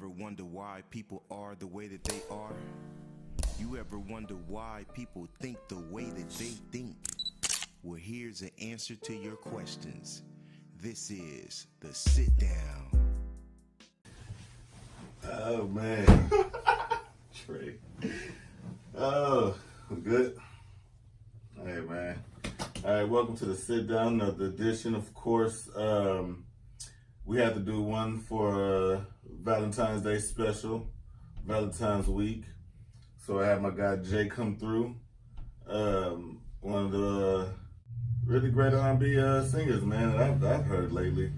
ever wonder why people are the way that they are? You ever wonder why people think the way that they think? Well, here's an answer to your questions. This is the Sit Down. Oh, man. Trey. Oh, good. Hey, man. All right, welcome to the Sit Down, another edition. Of course, we had to do one for Valentine's Day special, Valentine's week. So I had my guy Jay come through, one of the really great R&B singers, man, that I've heard lately.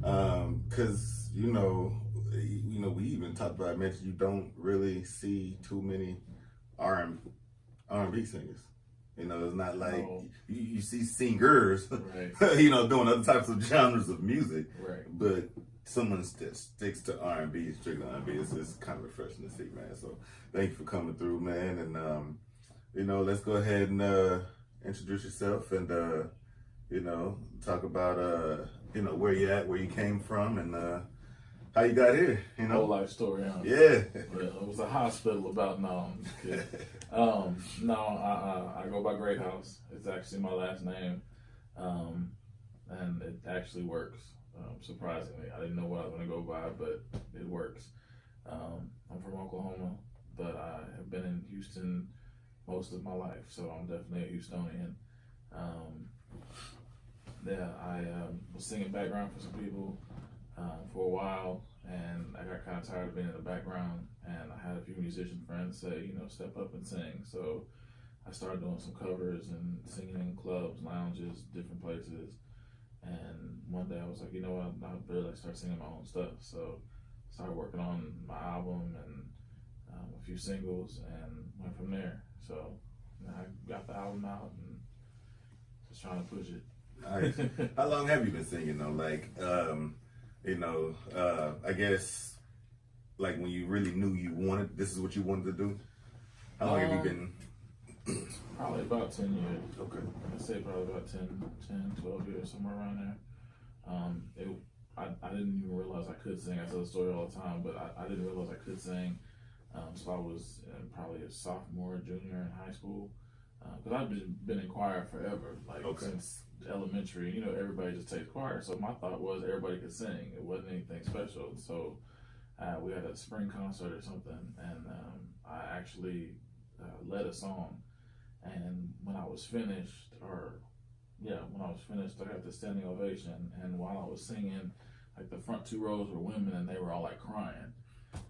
Cause you know, we even talked about, mentioned you don't really see too many R&B singers. You know, it's not like you see singers, right. Doing other types of genres of music, right. But someone sticks to R&B, strictly R&B. It's kind of refreshing to see, man. So thank you for coming through, man. And, let's go ahead and introduce yourself and, talk about, where you at, where you came from, and how you got here, Whole life story, huh? Yeah. It was a hospital about, no, I'm just kidding. I go by Greathouse. It's actually my last name. And it actually works, surprisingly. I didn't know what I was going to go by, but it works. I'm from Oklahoma, but I have been in Houston most of my life, so I'm definitely a Houstonian. I was singing background for some people for a while, and I got kind of tired of being in the background, and I had a few musician friends say, step up and sing. So I started doing some covers and singing in clubs, lounges, different places. And one day I was like, you know what, I'd really like to start singing my own stuff. So I started working on my album and a few singles and went from there. So I got the album out and just trying to push it. Nice. How long have you been singing though? I guess like when you really knew this is what you wanted to do? How long have you been? Probably about 10 years. Okay. I'd say probably about 10, 12 years, somewhere around there. I didn't even realize I could sing. I tell the story all the time, but I didn't realize I could sing. So I was probably a sophomore, junior in high school. Because I've been in choir forever, since elementary. Everybody just takes choir. So my thought was everybody could sing. It wasn't anything special. So we had a spring concert or something, and I actually led a song. And when I was finished, I got the standing ovation. And while I was singing, the front two rows were women, and they were all crying.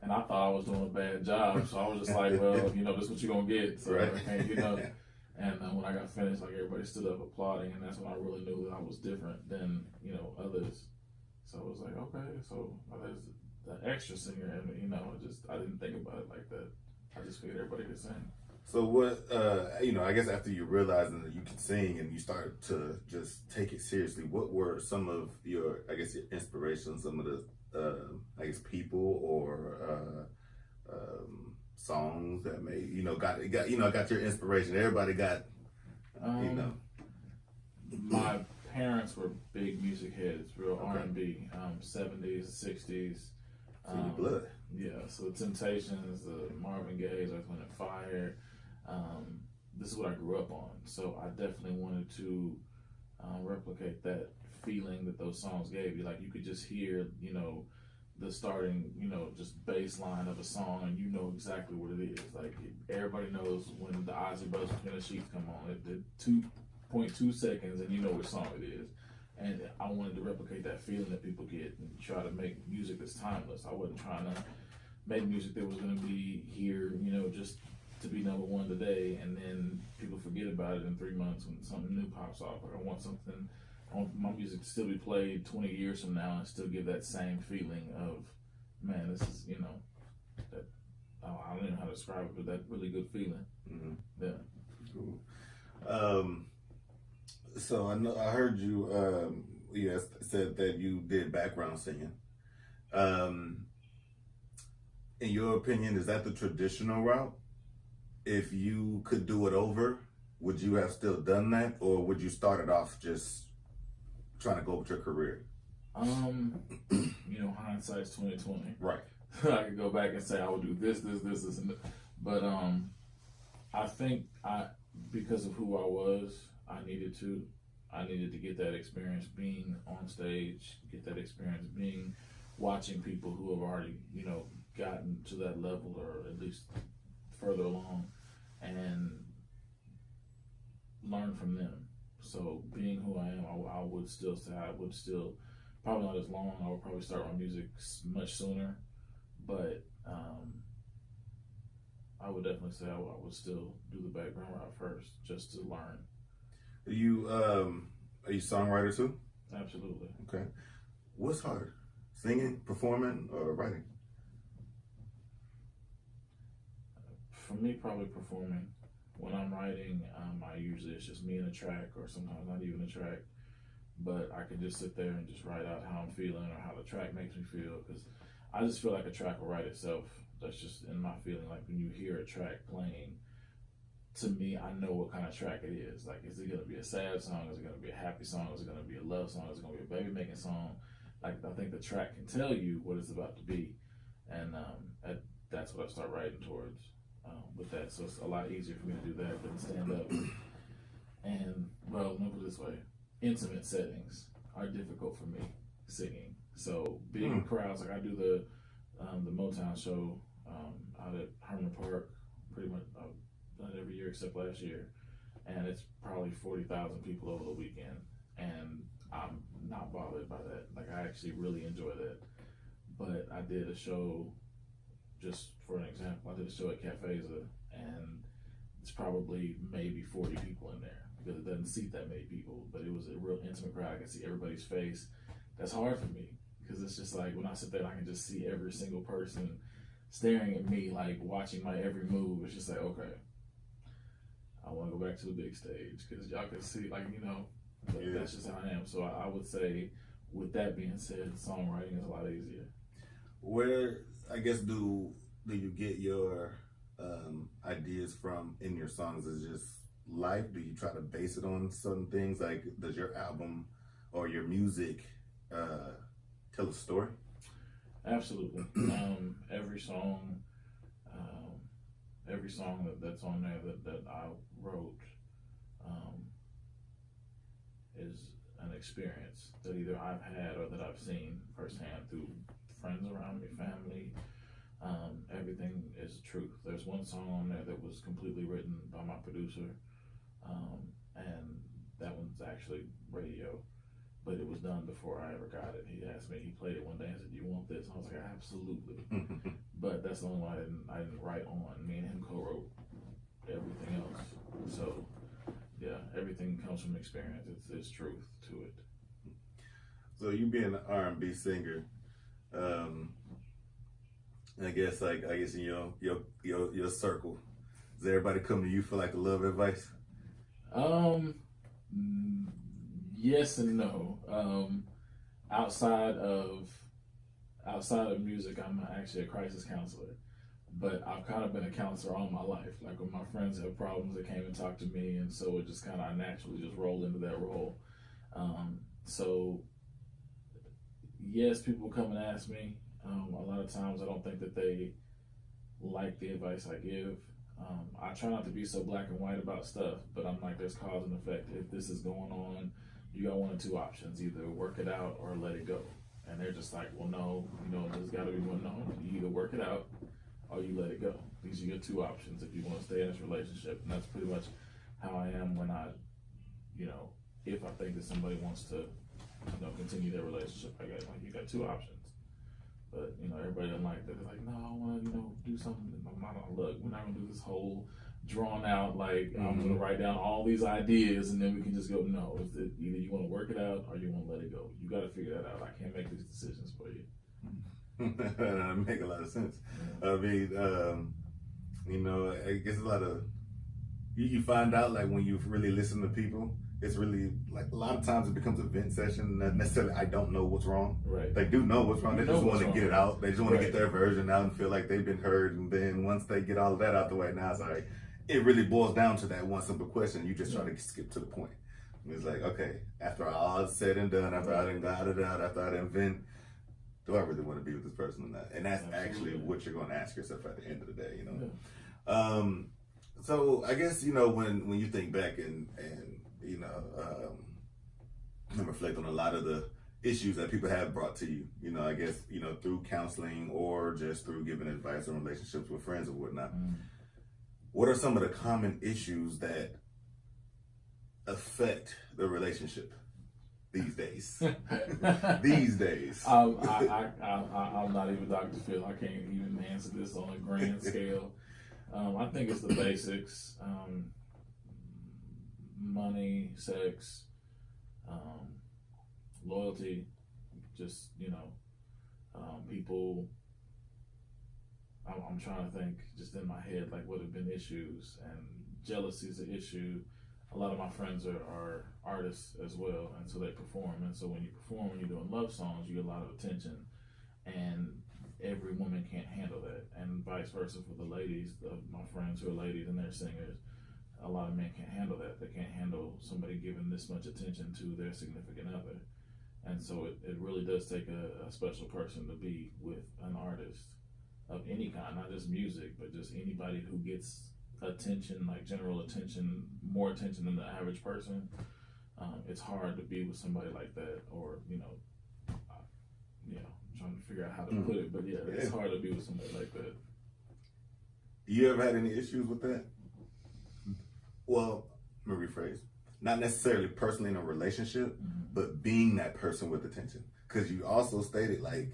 And I thought I was doing a bad job, so I was just like, well, this is what you're gonna get. So, right. And when I got finished, everybody stood up applauding, and that's when I really knew that I was different than others. So it was like, okay, so there's the extra singer, and I didn't think about it like that. I just figured everybody could sing. So what, I guess after you realizing that you could sing and you started to just take it seriously, what were some of your inspirations, some of the, people or songs that made, got your inspiration? Everybody got, My parents were big music heads, real okay. R&B, 70s, 60s. So your blood. Yeah, so Temptations, Marvin Gaye's, Earth, Wind and Fire. This is what I grew up on. So I definitely wanted to replicate that feeling that those songs gave you. You could just hear, the starting, just bass line of a song, and you know exactly what it is. Everybody knows when the Ozzy Brothers Between the Sheets come on. It did 2.2 seconds, and you know which song it is. And I wanted to replicate that feeling that people get and try to make music that's timeless. I wasn't trying to make music that was going to be here, just to be number one today, and then people forget about it in 3 months when something new pops off. I want my music to still be played 20 years from now and still give that same feeling of, man, this is, that, I don't even know how to describe it, but that really good feeling. Mm-hmm. Yeah. Cool. So I heard you said that you did background singing. In your opinion, is that the traditional route? If you could do it over, would you have still done that, or would you start it off just trying to go with your career? Hindsight's 20/20. Right. I could go back and say I would do this, and but I think because of who I was, I needed to get that experience being on stage, get that experience watching people who have already, gotten to that level or at least further along, and learn from them. So being who I am, I would still say I would still, probably not as long, I would probably start my music much sooner, but I would definitely say I would still do the background route first, just to learn. Are you songwriter too? Absolutely. Okay. What's harder, singing, performing, or writing? For me, probably performing. When I'm writing, I usually, it's just me and a track, or sometimes not even a track, but I can just sit there and just write out how I'm feeling or how the track makes me feel, because I just feel like a track will write itself. That's just in my feeling. Like when you hear a track playing, to me, I know what kind of track it is. Like, is it going to be a sad song? Is it going to be a happy song? Is it going to be a love song? Is it going to be a baby making song? Like, I think the track can tell you what it's about to be, and that's what I start writing towards with that. So it's a lot easier for me to do that than stand up. And, well, let me put it this way: intimate settings are difficult for me singing. So big crowds, like I do the Motown show out at Herman Park, pretty much. I've done it every year except last year, and it's probably 40,000 people over the weekend, and I'm not bothered by that. Like, I actually really enjoy that. But I did a show, just for an example, I did a show at Cafeza, and it's probably maybe 40 people in there, because it doesn't seat that many people, but it was a real intimate crowd. I could see everybody's face. That's hard for me, because it's just like, when I sit there, I can just see every single person staring at me, like watching my every move. It's just like, okay, I want to go back to the big stage, because y'all can see, like, that's just how I am. So I would say, with that being said, songwriting is a lot easier. Where, I guess, do you get your ideas from in your songs? Is it just life? Do you try to base it on certain things? Like, does your album or your music tell a story? Absolutely. Every song that's on there that I wrote is an experience that either I've had or that I've seen firsthand through friends around me, family. Everything is truth. There's one song on there that was completely written by my producer, and that one's actually radio, but it was done before I ever got it. He asked me, he played it one day and said, "Do you want this?" And I was like, "Absolutely." But that's the only one I didn't write on. Me and him co-wrote everything else. So yeah, everything comes from experience. It's truth to it. So you being an R&B singer, I guess in your circle, does everybody come to you for like a love advice? Yes and no. Outside of music, I'm actually a crisis counselor, but I've kind of been a counselor all my life. Like, when my friends have problems, they came and talked to me, and so it just kind of, I naturally just rolled into that role. So yes, people come and ask me. A lot of times I don't think that they like the advice I give. I try not to be so black and white about stuff, but I'm like, there's cause and effect. If this is going on, you got one of two options: either work it out or let it go. And they're just like, well, no, there's got to be one. No, you either work it out or you let it go. These are your two options if you want to stay in this relationship. And that's pretty much how I am when I, if I think that somebody wants to, continue their relationship, you got two options. But, everybody doesn't like that. They're like, no, I want to, do something. Look, we're not going to do this whole drawn out, like, I'm going to write down all these ideas and then we can just go, no. Either you want to work it out or you want to let it go. You got to figure that out. I can't make these decisions for you. That make a lot of sense. Yeah. I mean, I guess a lot of, you find out, like, when you really listen to people, it's really, like, a lot of times it becomes a vent session. Not necessarily, I don't know what's wrong. Right. They do know what's wrong. They just want to get it out. They just want to Right. get their version out and feel like they've been heard. And then once they get all of that out the way, now it's like, it really boils down to that one simple question. You just try to skip to the point. And it's like, okay, after all is said and done, after I done got it out, after I done vent, do I really want to be with this person or not? And that's actually what you're going to ask yourself at the end of the day, you know? Yeah. So I guess, you know, when you think back and you know, and reflect on a lot of the issues that people have brought to you, you know, I guess, you know, through counseling or just through giving advice on relationships with friends or whatnot. What are some of the common issues that affect the relationship these days? These days. I'm not even Dr. Phil. I can't even answer this on a grand scale. I think it's the basics. Money, sex, loyalty, just, you know, people. I'm trying to think just in my head, like what have been issues, and jealousy is an issue. A lot of my friends are artists as well, and so they perform. And so when you perform, when you're doing love songs, you get a lot of attention, and every woman can't handle that, and vice versa for the ladies. My friends who are ladies and they're singers, a lot of men can't handle that. They can't handle somebody giving this much attention to their significant other. And so it really does take a special person to be with an artist of any kind, not just music, but just anybody who gets attention, like general attention, more attention than the average person. It's hard to be with somebody like that, or, you know, I'm trying to figure out how to put it, but yeah, it's hard to be with somebody like that. You ever had any issues with that? Well, let me rephrase. Not necessarily personally in a relationship, but being that person with attention. Because you also stated, like,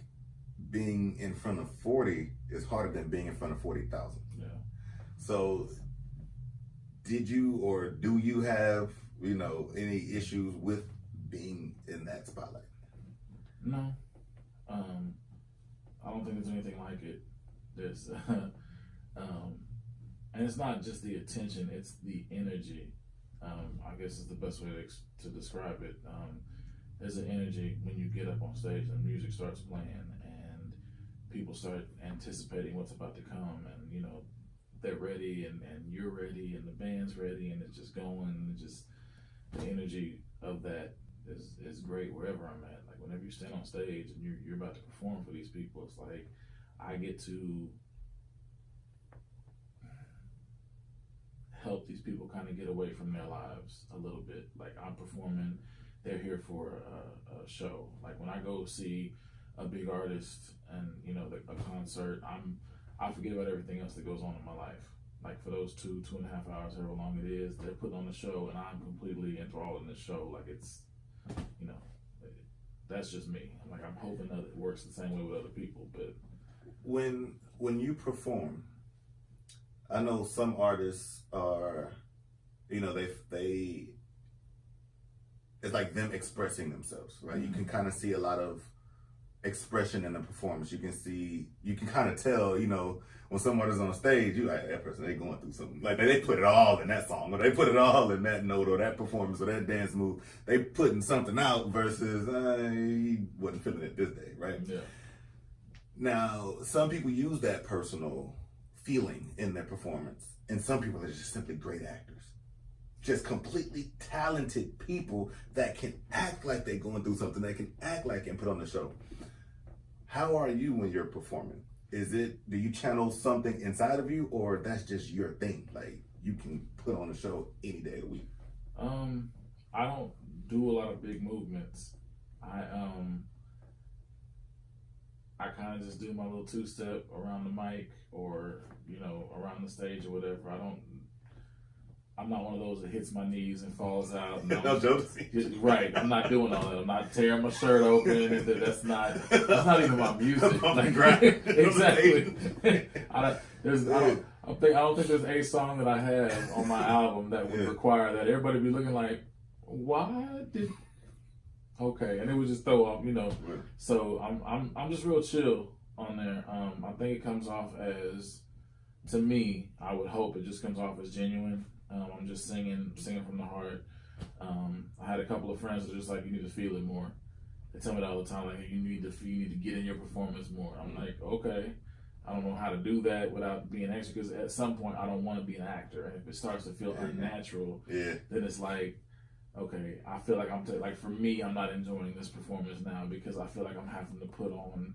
being in front of 40 is harder than being in front of 40,000. Yeah. So, did you or do you have, you know, any issues with being in that spotlight? No. I don't think there's anything like it. There's, and it's not just the attention, it's the energy. I guess is the best way to describe it. There's an energy when you get up on stage and music starts playing and people start anticipating what's about to come, and, you know, they're ready and you're ready and the band's ready and it's just going, and just the energy of that is great wherever I'm at. Like whenever you stand on stage and you're about to perform for these people, it's like I get to help these people kind of get away from their lives a little bit. Like I'm performing, they're here for a show. Like when I go see a big artist and, you know, a concert, I forget about everything else that goes on in my life. Like for those 2.5 hours, however long it is, they're putting on the show and I'm completely enthralled in the show. Like it's, you know, that's just me. Like I'm hoping that it works the same way with other people. But when you perform, I know some artists are, you know, they it's like them expressing themselves, right? You can kind of see a lot of expression in the performance. You can kind of tell, you know, when someone is on stage, you like, that person, they going through something. Like they put it all in that song, or they put it all in that note, or that performance, or that dance move. They putting something out versus, he wasn't feeling it this day, right? yeah. Now, some people use that personal feeling in their performance, and some people are just simply great actors. Just completely talented people that can act like they're going through something, they can act like and put on the show. How are you when you're performing? Do you channel something inside of you, or that's just your thing? Like you can put on a show any day of the week? I don't do a lot of big movements. I kind of just do my little two-step around the mic, or, you know, around the stage or whatever. I'm not one of those that hits my knees and falls out. No jokes. Right. I'm not doing all that. I'm not tearing my shirt open. That's not even my music. Like, right? Exactly. I don't think there's a song that I have on my album that would require that. Everybody be looking like, why did? Okay, and it would just throw off, you know. So I'm just real chill on there. I think it comes off as, to me, I would hope it just comes off as genuine. I'm just singing from the heart. I had a couple of friends that are just like, you need to feel it more. They tell me that all the time, like, you need to get in your performance more. I'm like, okay. I don't know how to do that without being an actor, because at some point I don't want to be an actor. And if it starts to feel unnatural, then it's like, okay, I feel like like for me, I'm not enjoying this performance now because I feel like I'm having to put on,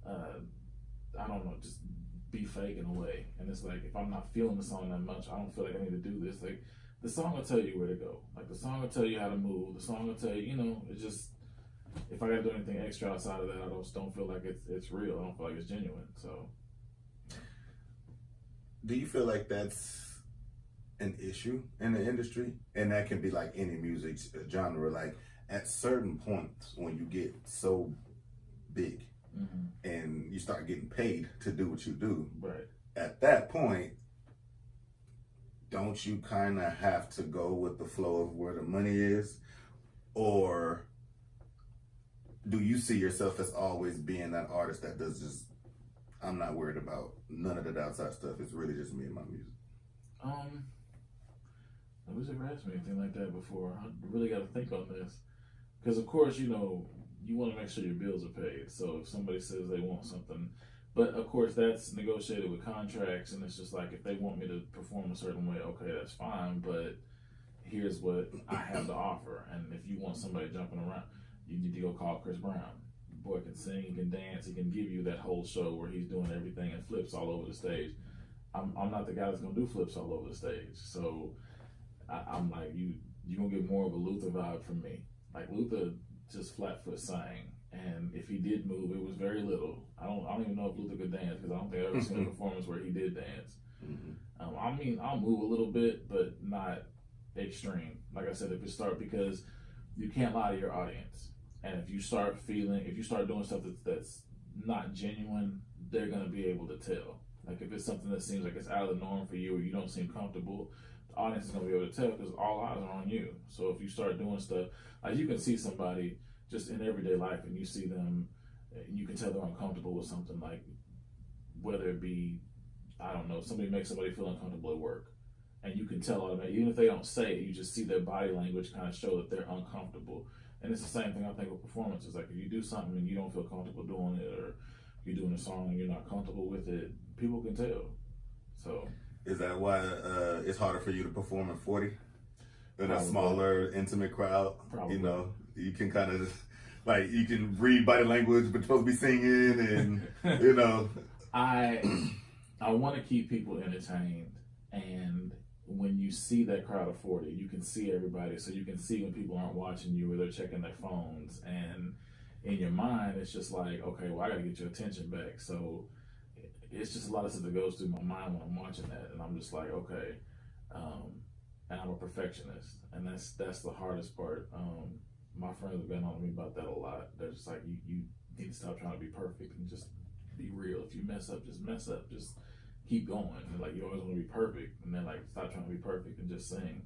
I don't know, just be fake in a way. And it's like, if I'm not feeling the song that much, I don't feel like I need to do this. Like, the song will tell you where to go. Like, the song will tell you how to move. The song will tell you, you know, it's just, if I gotta do anything extra outside of that, I don't feel like it's real. I don't feel like it's genuine. So, do you feel like that's an issue in the industry? And that can be like any music genre. Like, at certain points when you get so big and you start getting paid to do what you do, right? At that point, don't you kind of have to go with the flow of where the money is? Or do you see yourself as always being that artist that does just, I'm not worried about none of the outside stuff, it's really just me and my music? Nobody's ever asked me anything like that before. I really got to think on this. Because, of course, you know, you want to make sure your bills are paid. So if somebody says they want something, but of course that's negotiated with contracts, and it's just like, if they want me to perform a certain way, okay, that's fine, but here's what I have to offer. And if you want somebody jumping around, you need to go call Chris Brown. The boy can sing, he can dance, he can give you that whole show where he's doing everything and flips all over the stage. I'm not the guy that's going to do flips all over the stage. So I'm like, you're going to get more of a Luther vibe from me. Like, Luther just flat foot sang, and if he did move, it was very little. I don't even know if Luther could dance, because I don't think I've ever seen a performance where he did dance. I mean, I'll move a little bit, but not extreme. Like I said, because you can't lie to your audience. And if you start doing stuff that's not genuine, they're going to be able to tell. Like, if it's something that seems like it's out of the norm for you, or you don't seem comfortable, the audience is going to be able to tell, because all eyes are on you. So if you start doing stuff, like, you can see somebody just in everyday life, and you see them, you can tell they're uncomfortable with something, like, whether it be, I don't know, somebody makes somebody feel uncomfortable at work. And you can tell automatically, even if they don't say it, you just see their body language kind of show that they're uncomfortable. And it's the same thing, I think, with performances. Like, if you do something and you don't feel comfortable doing it, or you're doing a song and you're not comfortable with it, people can tell. So, is that why it's harder for you to perform at 40 in probably. A smaller, intimate crowd? Probably. You know, you can kind of, like, you can read body language, but you're supposed to be singing, and you know. I want to keep people entertained, and when you see that crowd of 40, you can see everybody, so you can see when people aren't watching you or they're checking their phones, and in your mind, it's just like, okay, well, I got to get your attention back. So it's just a lot of stuff that goes through my mind when I'm watching that, and I'm just like, okay, and I'm a perfectionist, and that's the hardest part. My friends have been on me about that a lot. They're just like, you need to stop trying to be perfect and just be real. If you mess up, just keep going. And like, you always want to be perfect, and then like, stop trying to be perfect and just sing.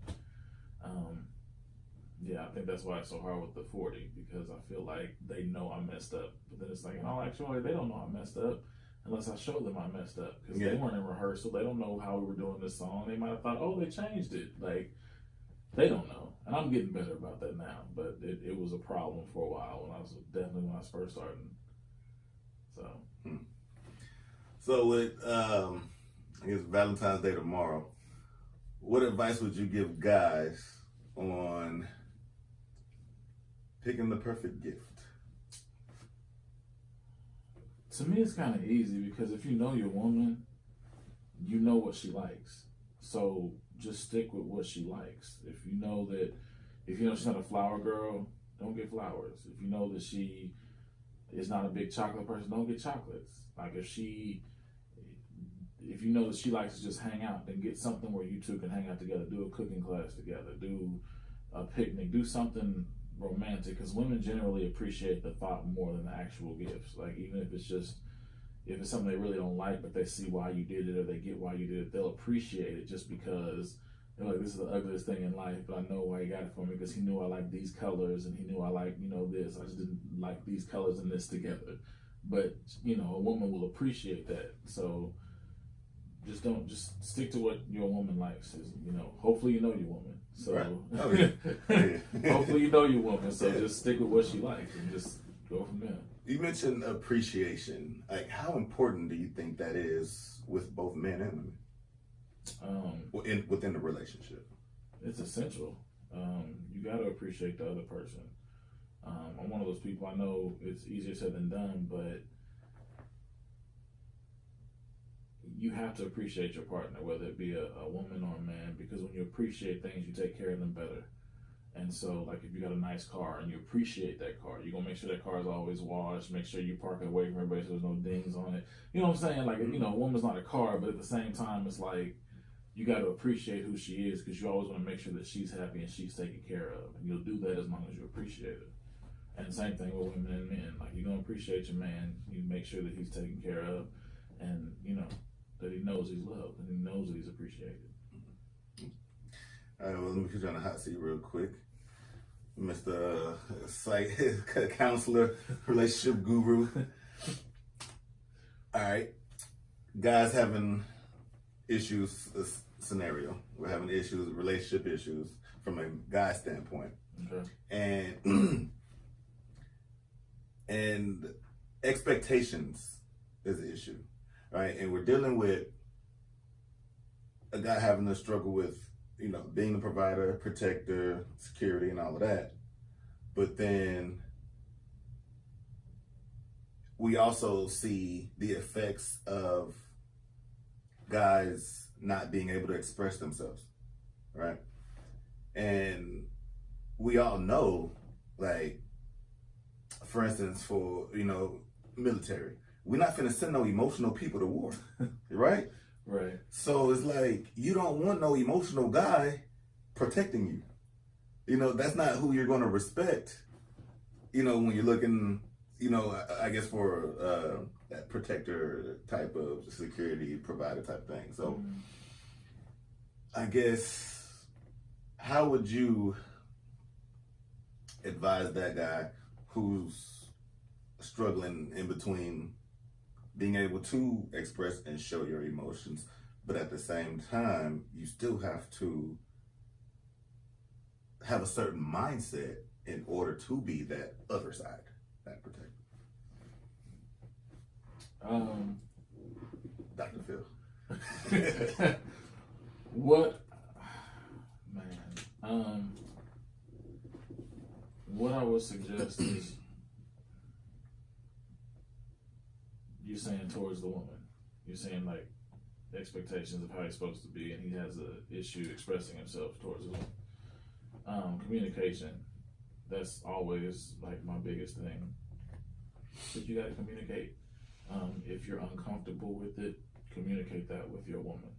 Yeah, I think that's why it's so hard with the 40, because I feel like they know I messed up, but then it's like, in all actuality, they don't know I messed up unless I show them I messed up, because they weren't in rehearsal. They don't know how we were doing this song. They might have thought, oh, they changed it. Like, they don't know, and I'm getting better about that now. But it was a problem for a while when I was first starting. So with I guess Valentine's Day tomorrow, what advice would you give guys on picking the perfect gift? To me, it's kind of easy, because if you know your woman, you know what she likes. So just stick with what she likes. If you know she's not a flower girl, don't get flowers. If you know that she is not a big chocolate person, don't get chocolates. Like, if you know that she likes to just hang out, then get something where you two can hang out together. Do a cooking class together. Do a picnic. Do something romantic, because women generally appreciate the thought more than the actual gifts. Like, even if it's something they really don't like, but they see why you did it, or they get why you did it, they'll appreciate it, just because they're like, this is the ugliest thing in life, but I know why he got it for me, because he knew I like these colors, and he knew I like, this. I just didn't like these colors and this together. But, a woman will appreciate that. So just stick to what your woman likes. Hopefully you know your woman. So hopefully you know your woman. So just stick with what she likes and just go from there. You mentioned appreciation. Like, how important do you think that is with both men and women? Within the relationship? It's essential. You got to appreciate the other person. I'm one of those people, I know it's easier said than done, but you have to appreciate your partner, whether it be a woman or a man, because when you appreciate things, you take care of them better. And so, like, if you got a nice car and you appreciate that car, you're going to make sure that car is always washed, make sure you park it away from everybody so there's no dings on it. You know what I'm saying? Like, you know, a woman's not a car, but at the same time, it's like, you got to appreciate who she is, because you always want to make sure that she's happy and she's taken care of. And you'll do that as long as you appreciate her. And same thing with women and men. Like, you're going to appreciate your man. You make sure that he's taken care of and, you know, that he knows he's loved and he knows that he's appreciated. All right, well, let me put you on the hot seat real quick. Mr. Psych counselor, relationship guru. All right. Guys having issues scenario. We're having issues, relationship issues from a guy standpoint. Okay. And expectations is an issue, right? And we're dealing with a guy having to struggle with, you know, being the provider, protector, security, and all of that. But then we also see the effects of guys not being able to express themselves, right? And we all know, like, for instance, for, you know, military, we're not finna send no emotional people to war, right? Right. So it's like, you don't want no emotional guy protecting you. You know, that's not who you're going to respect, you know, when you're looking, you know, I guess for that protector type of security provider type thing. So I guess, how would you advise that guy who's struggling in between being able to express and show your emotions, but at the same time, you still have to have a certain mindset in order to be that other side, that protector? Dr. Phil. What, man, what I would suggest is, you're saying towards the woman, you're saying like the expectations of how he's supposed to be, and he has an issue expressing himself towards the woman. Communication, that's always like my biggest thing. But you got to communicate. If you're uncomfortable with it, communicate that with your woman.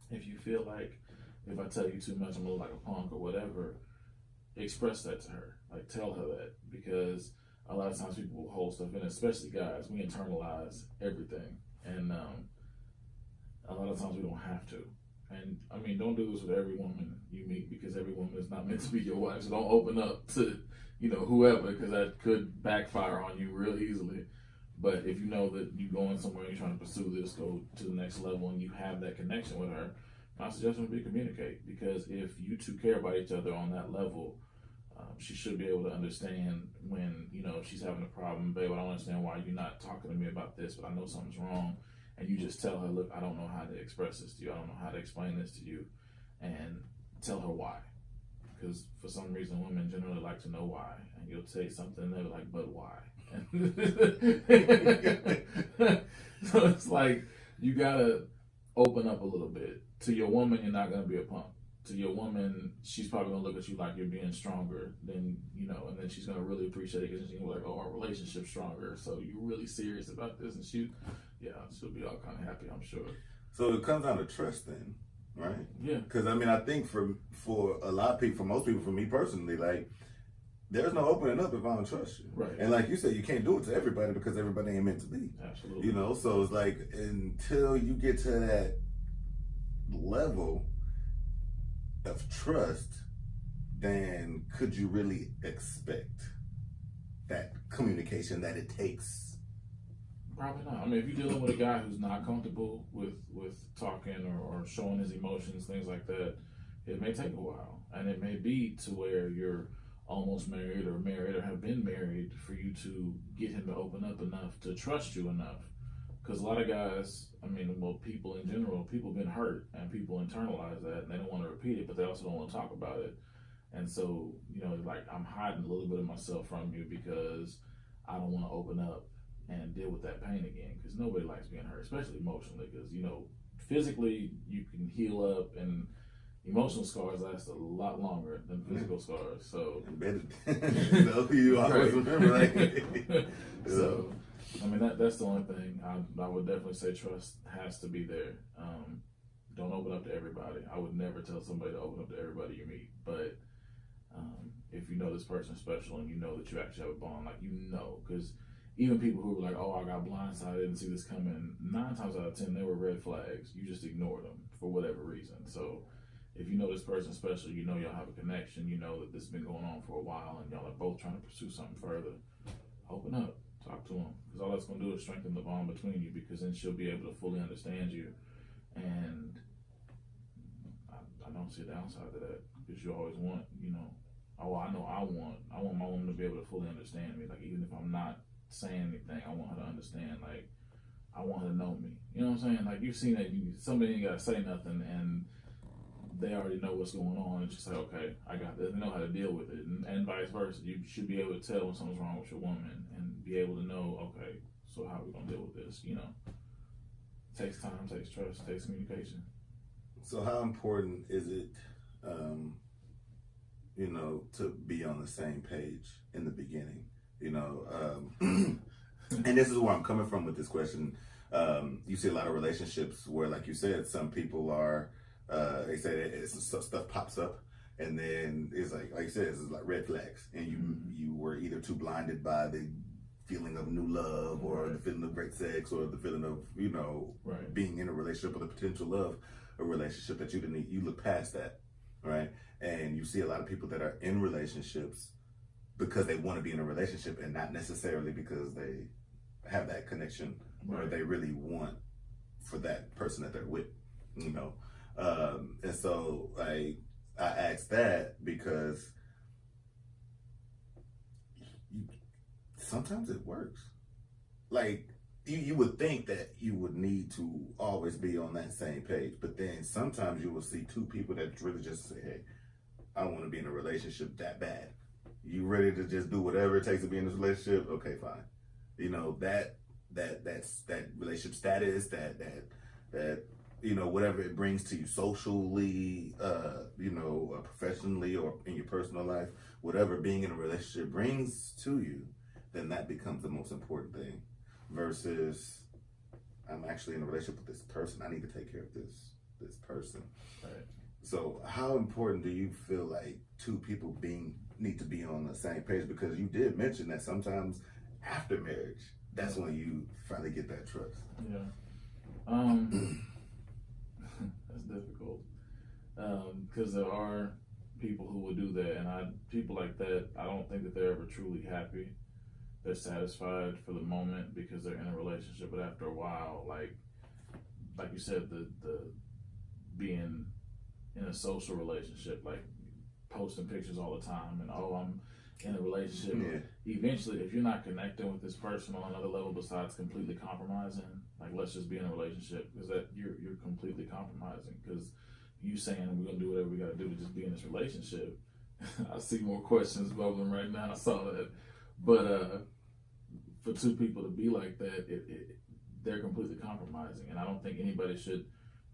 If you feel like, if I tell you too much, I'm gonna look like a punk or whatever, express that to her. Like, tell her that, because a lot of times people will hold stuff in, especially guys. We internalize everything, and a lot of times we don't have to. And I mean, don't do this with every woman you meet, because every woman is not meant to be your wife. So don't open up to, you know, whoever, because that could backfire on you real easily. But if you know that you're going somewhere, you're trying to pursue this, go to the next level, and you have that connection with her, my suggestion would be communicate. Because if you two care about each other on that level, she should be able to understand when, you know, she's having a problem. Babe, I don't understand why you're not talking to me about this, but I know something's wrong. And you just tell her, look, I don't know how to express this to you. I don't know how to explain this to you. And tell her why. Because for some reason, women generally like to know why. And you'll say something, and they're like, but why? So it's like, you got to open up a little bit. To your woman, you're not going to be a punk. To your woman, she's probably going to look at you like you're being stronger than, you know, and then she's going to really appreciate it, because she's going to be like, oh, our relationship's stronger, so you're really serious about this. And she'll be all kind of happy, I'm sure. So it comes down to trust then, right? Yeah. Because, I mean, I think for a lot of people, for most people, for me personally, like, there's no opening up if I don't trust you. Right. And like you said, you can't do it to everybody, because everybody ain't meant to be. Absolutely. You know, so it's like, until you get to that level of trust, then could you really expect that communication that it takes? Probably not. I mean, if you're dealing with a guy who's not comfortable with talking or showing his emotions, things like that, it may take a while. And it may be to where you're almost married or have been married for you to get him to open up enough to trust you enough. Because a lot of guys, I mean, well, people in general, people have been hurt and people internalize that and they don't want to repeat it, but they also don't want to talk about it. And so, you know, like I'm hiding a little bit of myself from you because I don't want to open up and deal with that pain again, because nobody likes being hurt, especially emotionally, because, you know, physically you can heal up, and emotional scars last a lot longer than physical scars. So you always remember, like, so I mean that's the only thing I would definitely say. Trust has to be there. Don't open up to everybody. I would never tell somebody to open up to everybody you meet, but if you know this person's special and you know that you actually have a bond, like, you know, because even people who were like, oh, I got blindsided, I didn't see this coming, 9 times out of 10 they were red flags. You just ignored them for whatever reason. So if you know this person's special, you know y'all have a connection, you know that this has been going on for a while, and y'all are both trying to pursue something further, open up, talk to them, because all that's going to do is strengthen the bond between you, because then she'll be able to fully understand you. And I don't see a downside to that, because you always want, you know, oh, I want my woman to be able to fully understand me. Like, even if I'm not saying anything, I want her to understand. Like, I want her to know me. You know what I'm saying? Like, you've seen that somebody ain't got to say nothing, and they already know what's going on. It's just like, okay, I got this. They know how to deal with it, and vice versa. You should be able to tell when something's wrong with your woman, and be able to know, okay, so how are we gonna deal with this? You know, takes time, takes trust, takes communication. So how important is it, you know, to be on the same page in the beginning? You know, and this is where I'm coming from with this question. You see a lot of relationships where, like you said, some people are, they say stuff pops up, and then it's like you said, it's like red flags, and you were either too blinded by the feeling of new love, or the feeling of great sex, or the feeling of, you know, being in a relationship, or the potential of a relationship, that you look past that, right? And you see a lot of people that are in relationships because they want to be in a relationship, and not necessarily because they have that connection, or they really want for that person that they're with, you know. And so I asked that because sometimes it works. Like, you would think that you would need to always be on that same page, but then sometimes you will see two people that really just say, hey, I want to be in a relationship that bad. You ready to just do whatever it takes to be in this relationship? Okay, fine. You know, that relationship status, that you know, whatever it brings to you socially, you know, professionally, or in your personal life, whatever being in a relationship brings to you, then that becomes the most important thing. Versus, I'm actually in a relationship with this person, I need to take care of this person. Right. So how important do you feel like two people need to be on the same page? Because you did mention that sometimes after marriage, that's when you finally get that trust. Yeah. That's difficult. Because there are people who will do that, and people like that, I don't think that they're ever truly happy. They're satisfied for the moment because they're in a relationship, but after a while, like you said, the being in a social relationship, like posting pictures all the time, and I'm in a relationship. Yeah. Eventually, if you're not connecting with this person on another level besides completely compromising, like, let's just be in a relationship, because that you're completely compromising, because you saying we're gonna do whatever we gotta do to just be in this relationship. I see more questions bubbling right now. I saw that. But for two people to be like that, they're completely compromising. And I don't think anybody should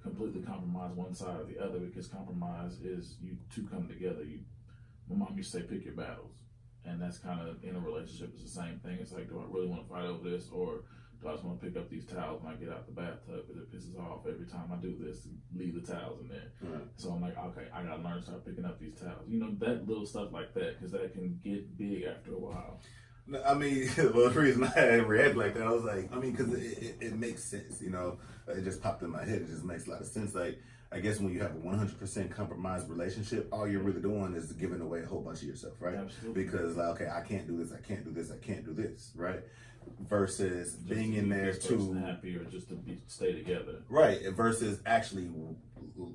completely compromise one side or the other, because compromise is you two come together. My mom used to say, pick your battles. And that's kind of, in a relationship, it's the same thing. It's like, do I really want to fight over this, or do I just want to pick up these towels when I get out the bathtub, because it pisses off every time I do this, leave the towels in there. Right. So I'm like, okay, I got to learn to start picking up these towels. You know, that little stuff like that, because that can get big after a while. I mean, well, the reason I had reacted like that, I was like, I mean, because it makes sense, you know. It just popped in my head. It just makes a lot of sense. Like, I guess when you have a 100% compromised relationship, all you're really doing is giving away a whole bunch of yourself, right? Absolutely. Because, like, okay, I can't do this, I can't do this, I can't do this, right? Versus just being in there to happy, or just to stay together, right? Versus actually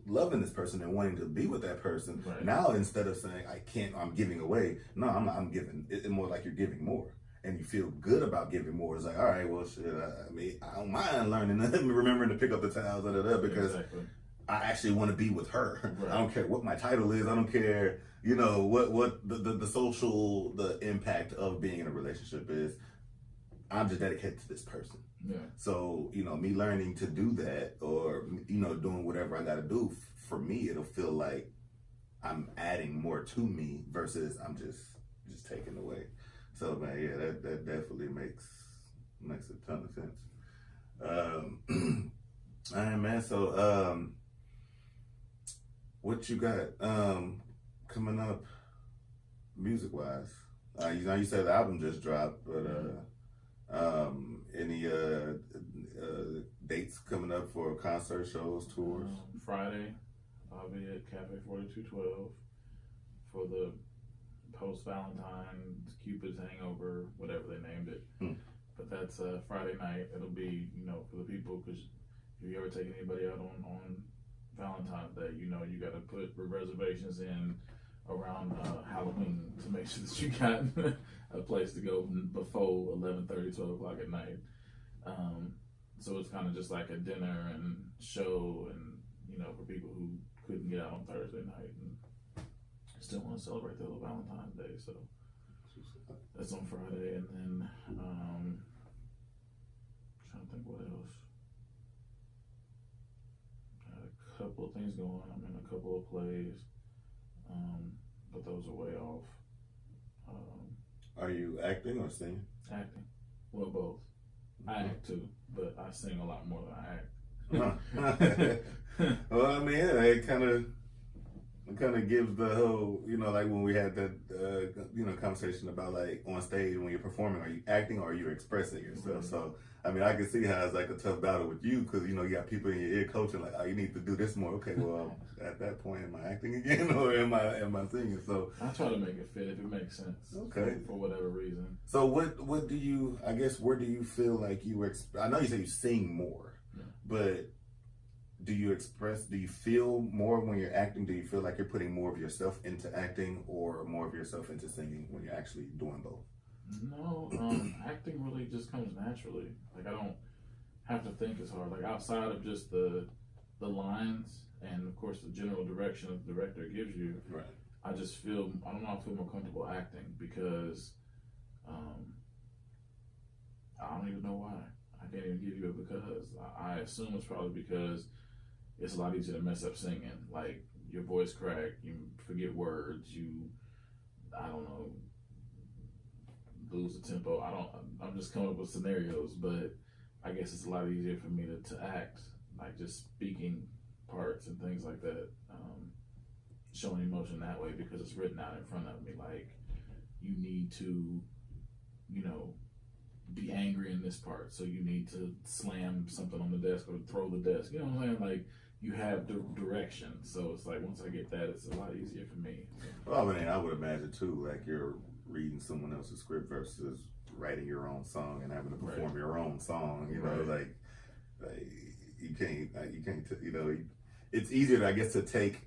loving this person and wanting to be with that person. Right. Now, instead of saying I can't, I'm giving away. No, I'm not. I'm giving. It's more like you're giving more, and you feel good about giving more. It's like, all right, well, shit. I mean, I don't mind learning, remembering to pick up the towels, because I actually want to be with her. Right. I don't care what my title is. I don't care, you know, what the social, the impact of being in a relationship is. I'm just dedicated to this person. Yeah. So, you know, me learning to do that, or, you know, doing whatever I got to do, for me, it'll feel like I'm adding more to me versus I'm just taking away. So, man, yeah, that definitely makes a ton of sense. All right, man. So, what you got coming up music wise? You know, you said the album just dropped, but any dates coming up for concert shows, tours? Friday, I'll be at Cafe 4212 for the post Valentine Cupid's Hangover, whatever they named it. But that's Friday night. It'll be, you know, for the people, because if you ever take anybody out on Valentine's Day, you know, you got to put reservations in around Halloween to make sure that you got a place to go before 11:30, 12 o'clock at night. So it's kind of just like a dinner and show, and, you know, for people who couldn't get out on Thursday night and still want to celebrate their little Valentine's Day. So that's on Friday, and then trying to think what else. Got a couple of things going on. I'm in a couple of plays, but those are way off. Are you acting or singing? Acting, well, both. I act too, but I sing a lot more than I act. Well, I mean, yeah, it kind of gives the whole, you know, like when we had that, you know, conversation about like on stage when you're performing, are you acting or are you expressing yourself? So, I mean, I can see how it's like a tough battle with you because, you know, you got people in your ear coaching like, oh, you need to do this more. Okay, well, at that point, am I acting again or am I singing? So I try to make it fit if it makes sense. Okay. For whatever reason. So what do you, I guess, where do you feel like you I know you say you sing more, but do you feel more when you're acting? Do you feel like you're putting more of yourself into acting or more of yourself into singing when you're actually doing both? No, acting really just comes naturally. Like, I don't have to think as hard. Like, outside of just the lines and, of course, the general direction that the director gives you, right. I just feel, I don't know, I feel more comfortable acting because I don't even know why. I can't even give you a because. I assume it's probably because it's a lot easier to mess up singing. Like, your voice crack, you forget words, I don't know, lose the tempo. I'm just coming up with scenarios, but I guess it's a lot easier for me to act, like just speaking parts and things like that, showing emotion that way because it's written out in front of me. Like, you need to, you know, be angry in this part, so you need to slam something on the desk or throw the desk. You know what I'm saying? Like, you have direction, so it's like once I get that, it's a lot easier for me. Well, I mean, I would imagine too, like you're reading someone else's script versus writing your own song and having to perform your own song. You know, like you can't, you know, it's easier, I guess, to take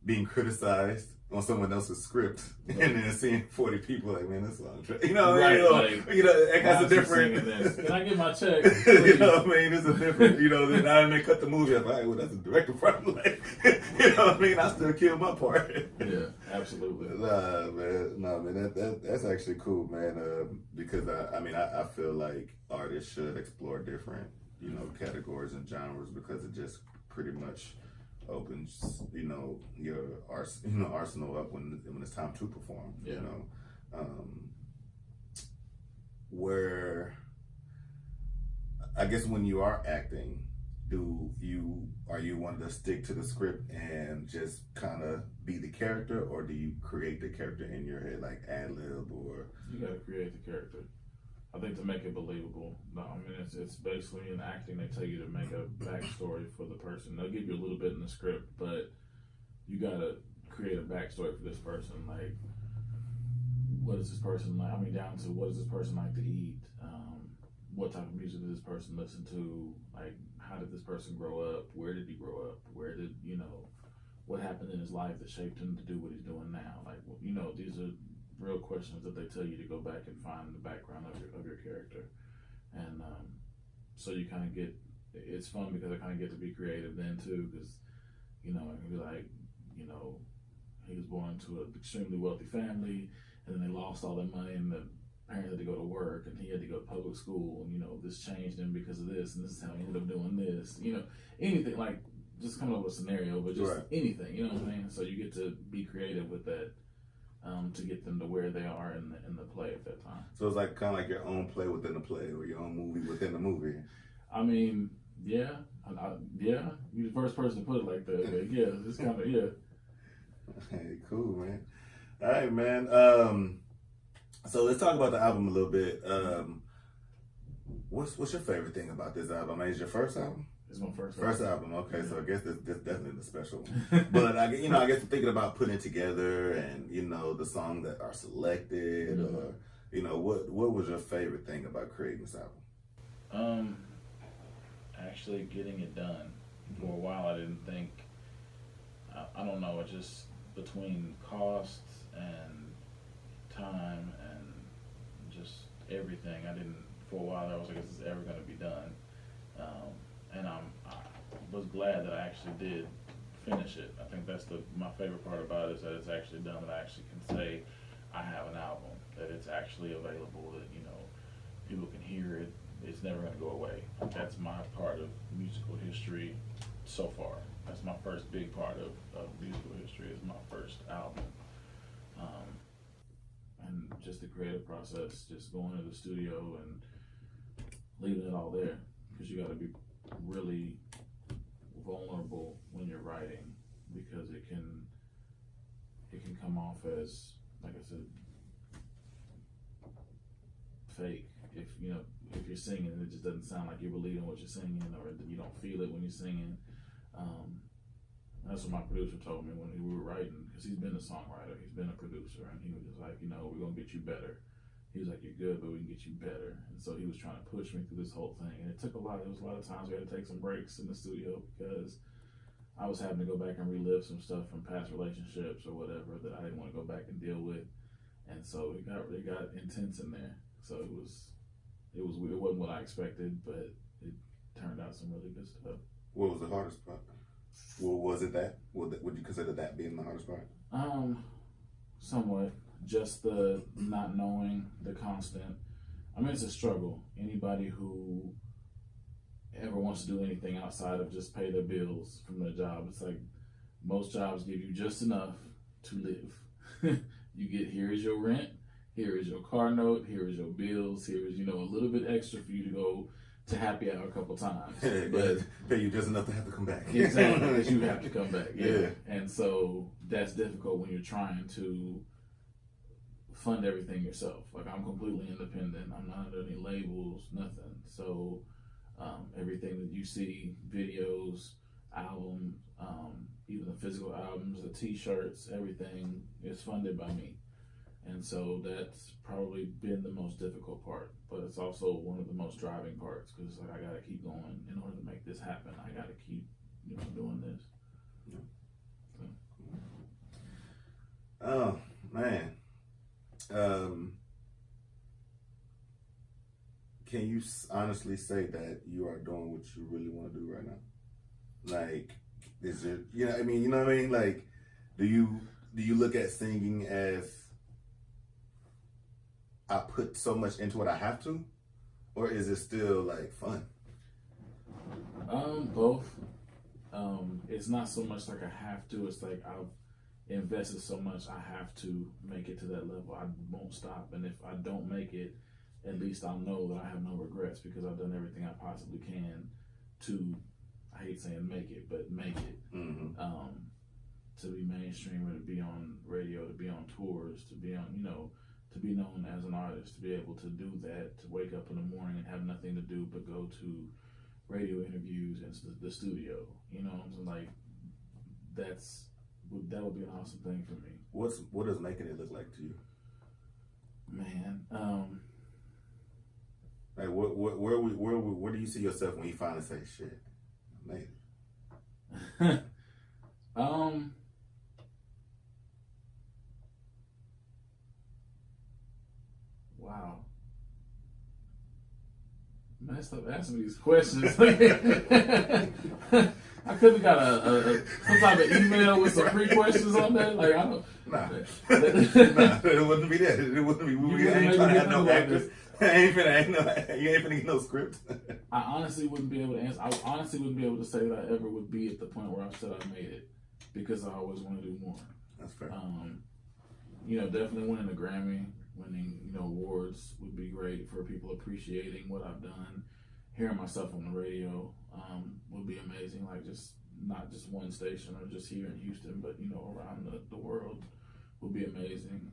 being criticized on someone else's script and then seeing 40 people like, man, this song, you know, you know, it has a different. Can I get my check? You know what I mean? It's a different, you know. Then I cut the movie. I'm like, well, that's a director problem. Like, you know what I mean? I still kill my part. Yeah, absolutely. Man, that's actually cool, man. Because I feel like artists should explore different, you know, categories and genres because it just pretty much opens, you know, your arsenal up when it's time to perform. Yeah. You know, where I guess when you are acting, are you one to stick to the script and just kind of be the character, or do you create the character in your head, like ad lib, or you got to create the character? I think to make it believable. No, I mean, it's basically in acting, they tell you to make a backstory for the person. They'll give you a little bit in the script, but you gotta create a backstory for this person. Like, what is this person like? I mean, down to what does this person like to eat? What type of music does this person listen to? Like, how did this person grow up? Where did he grow up? Where did, you know, what happened in his life that shaped him to do what he's doing now? Like, you know, these are real questions that they tell you to go back and find the background of your character. And so you kind of get, it's fun because I kind of get to be creative then too, because You know, it can be like, you know, he was born into an extremely wealthy family, and then they lost all their money, and the parents had to go to work, and he had to go to public school, and, you know, this changed him because of this, and this is how he ended up doing this. You know, anything, like, just come up with a scenario, but just anything, you know what I'm saying? So you get to be creative with that to get them to where they are in the play at that time. So it's like kind of like your own play within the play, or your own movie within the movie. I mean, yeah, yeah, you're the first person to put it like that, but yeah, it's kind of, yeah. Hey, cool, man. All right, man. So let's talk about the album a little bit. What's your favorite thing about this album? I mean, is your first album? It's my first album. Okay, yeah. So I guess this definitely the special one. But I guess thinking about putting it together, and you know, the songs that are selected, mm-hmm. or you know, what was your favorite thing about creating this album? Actually getting it done. For a while, I didn't think. I don't know. It just between costs and time and just everything. For a while, I was like, is this ever going to be done? And I was glad that I actually did finish it. I think that's my favorite part about it, is that it's actually done, that I actually can say I have an album, that it's actually available, that, you know, people can hear it. It's never going to go away. That's my part of musical history so far. That's my first big part of musical history, is my first album. And just the creative process, just going to the studio and leaving it all there, because you got to be really vulnerable when you're writing, because it can come off as, like I said, fake. If you're singing and it just doesn't sound like you believe in what you're singing, or you don't feel it when you're singing. That's what my producer told me when we were writing, because he's been a songwriter, he's been a producer, and he was just like, you know, we're gonna get you better. He was like, you're good, but we can get you better. And so he was trying to push me through this whole thing, and it was a lot of times we had to take some breaks in the studio, because I was having to go back and relive some stuff from past relationships or whatever that I didn't want to go back and deal with. And so it got intense in there. So it wasn't what I expected, but it turned out some really good stuff. What was the hardest part? Well, was it that? Would you consider that being the hardest part? Somewhat. Just the not knowing, the constant. I mean, it's a struggle. Anybody who ever wants to do anything outside of just pay their bills from their job, it's like most jobs give you just enough to live. You get, here is your rent, here is your car note, here is your bills, here is, you know, a little bit extra for you to go to happy hour a couple times. But pay you just enough to have to come back. Exactly, that you have to come back. Yeah. And so that's difficult when you're trying to fund everything yourself. Like, I'm completely independent. I'm not under any labels, nothing. So everything that you see, videos, album, even the physical albums, the t-shirts, everything is funded by me. And so that's probably been the most difficult part, but it's also one of the most driving parts, because like, I got to keep going in order to make this happen. I got to keep, you know, doing this. So. Oh man, can you honestly say that you are doing what you really want to do right now? Like, is it, you know what I mean? Like, do you look at singing as, I put so much into it I have to, or is it still like fun? Both. It's not so much like I have to, it's like I've invested so much, I have to make it to that level. I won't stop, and if I don't make it, at least I'll know that I have no regrets, because I've done everything I possibly can to, I hate saying make it, but make it. Mm-hmm. To be mainstream, or to be on radio, to be on tours, to be on, you know, to be known as an artist, to be able to do that, to wake up in the morning and have nothing to do but go to radio interviews and the studio, you know, like that would be an awesome thing for me. What does making it look like to you? Man, like where do you see yourself when you finally say, shit, I made it? Wow. Man, stop asking me these questions. I could have got some type of email with some pre-questions on that. Like, I don't. Nah, it wouldn't be that. It wouldn't be. We ain't trying to have no actors. You ain't finna get no script. I honestly wouldn't be able to answer. I honestly wouldn't be able to say that I ever would be at the point where I said I made it, because I always want to do more. That's fair. Definitely winning a Grammy, winning awards would be great for people appreciating what I've done. Hearing myself on the radio would be amazing. Like, just not just one station or just here in Houston, but around the world would be amazing.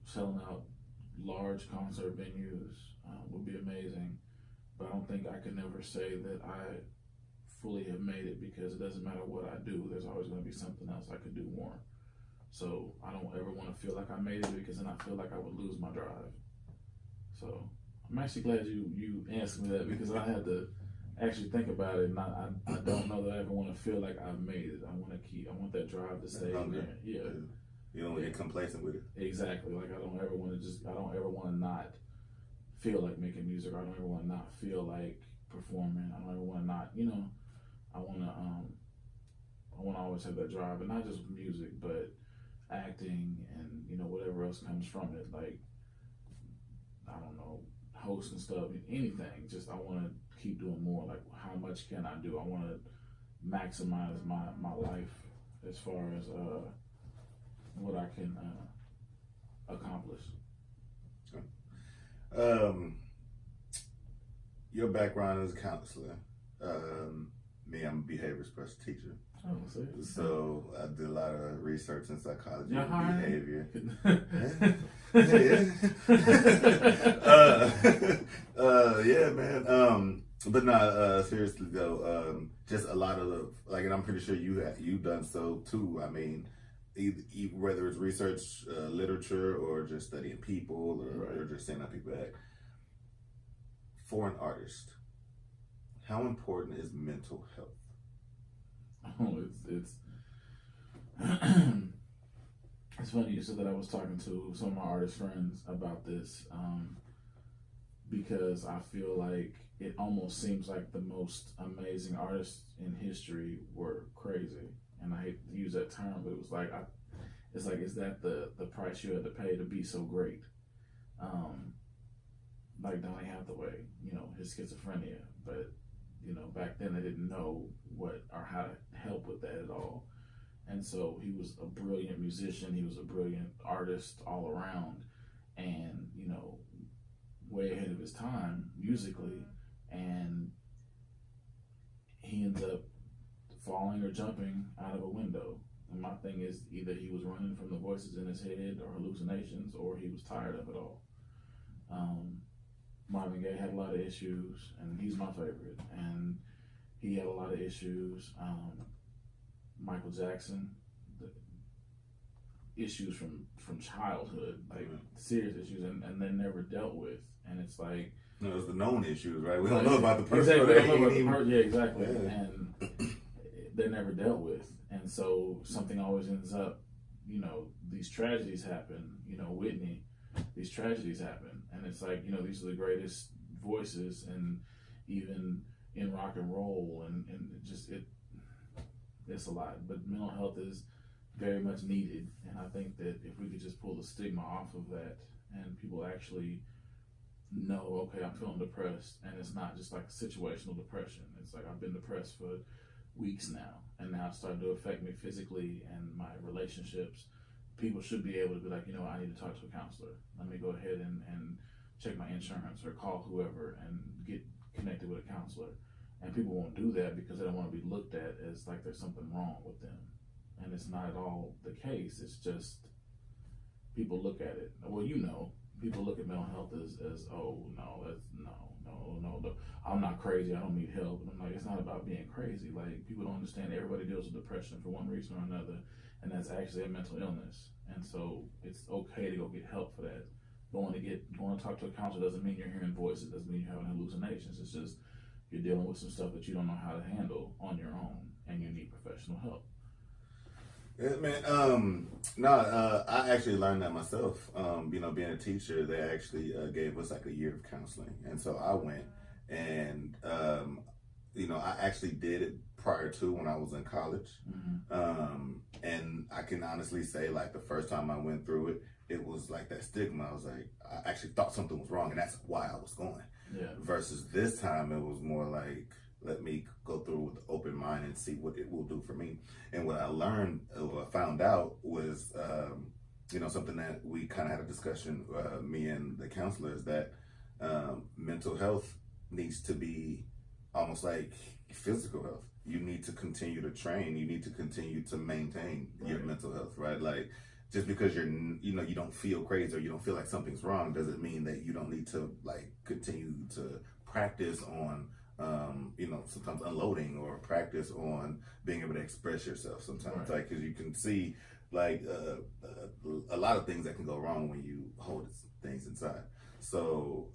Selling out large concert venues would be amazing. But I don't think I could never say that I fully have made it, because it doesn't matter what I do, there's always going to be something else I could do more. So I don't ever want to feel like I made it, because then I feel like I would lose my drive. So I'm actually glad you answered me that, because I had to actually think about it, and I don't know that I ever want to feel like I've made it. I want that drive to stay in there. Yeah. You don't get complacent with it. Exactly. Like, I don't ever want to not feel like making music. I don't ever want to not feel like performing. I don't ever want to not, I want to always have that drive, and not just with music, but acting and, whatever else comes from it. Like, I don't know, hosting stuff, anything. Just, I want to keep doing more. Like, how much can I do? I want to maximize my life as far as what I can accomplish. Your background as a counselor. Me, I'm a behavior special teacher. Oh, see. So I did a lot of research in psychology Yeah, and behavior. Yeah, man. But nah, seriously though, just a lot of and I'm pretty sure you've done so too. I mean, whether it's research, literature, or just studying people, or just seeing how people act. For an artist, how important is mental health? Oh, it's it's funny you said that. I was talking to some of my artist friends about this, because I feel like it almost seems like the most amazing artists in history were crazy, and I hate to use that term, but it was like is that the price you had to pay to be so great? Like Donny Hathaway, his schizophrenia, but back then they didn't know what or how to help with that at all. And so he was a brilliant musician, he was a brilliant artist all around, and way ahead of his time musically, and he ends up falling or jumping out of a window. And my thing is, either he was running from the voices in his head or hallucinations, or he was tired of it all. Marvin Gaye had a lot of issues, and he's my favorite, and he had a lot of issues. Michael Jackson, the issues from childhood, like serious issues, and they're never dealt with. And it's like, it's the known issues, right? We don't know about the person. Exactly, we don't know about the person. Yeah, exactly. Yeah. And they're never dealt with. And so something always ends up, these tragedies happen. Whitney, these tragedies happen. And it's like, these are the greatest voices, and even in rock and roll, and it's a lot. But mental health is very much needed. And I think that if we could just pull the stigma off of that, and people actually know, okay, I'm feeling depressed, and it's not just like a situational depression. It's like, I've been depressed for weeks now, and now it's starting to affect me physically and my relationships. People should be able to be like, I need to talk to a counselor. Let me go ahead and check my insurance or call whoever and get connected with a counselor. And people won't do that because they don't want to be looked at as like there's something wrong with them. And it's not at all the case. It's just people look at it. Well, people look at mental health as oh, no, I'm not crazy, I don't need help. And I'm like, it's not about being crazy. Like, people don't understand everybody deals with depression for one reason or another, and that's actually a mental illness. And so it's okay to go get help for that. Going to talk to a counselor doesn't mean you're hearing voices, doesn't mean you're having hallucinations. It's just you're dealing with some stuff that you don't know how to handle on your own, and you need professional help. Yeah, man. I actually learned that myself. Being a teacher, they actually gave us like a year of counseling, and so I went, And, I actually did it prior to when I was in college. And I can honestly say, like, the first time I went through it, it was like that stigma. I was like, I actually thought something was wrong, and that's why I was going. Yeah. Versus this time, it was more like, let me go through with an open mind and see what it will do for me. And what I learned, what I found out was, something that we kind of had a discussion, me and the counselor, is that mental health needs to be almost like physical health. You need to continue to train. You need to continue to maintain your mental health, right? Like, just because you don't feel crazy or you don't feel like something's wrong doesn't mean that you don't need to, like, continue to practice on, sometimes unloading, or practice on being able to express yourself sometimes. Like, because you can see, like, a lot of things that can go wrong when you hold things inside. So,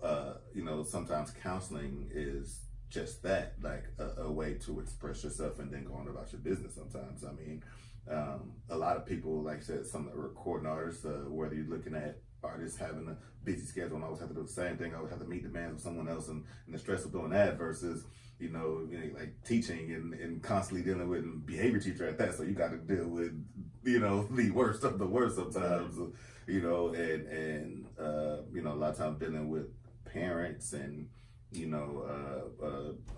sometimes counseling is just that, like a way to express yourself and then go on about your business sometimes. I mean, a lot of people, like I said, some recording artists, whether you're looking at artists having a busy schedule and always have to do the same thing, always have to meet demands with someone else, and the stress of doing that versus, like teaching and constantly dealing with behavior teacher at that. So you got to deal with, the worst of the worst sometimes, and a lot of times dealing with parents and,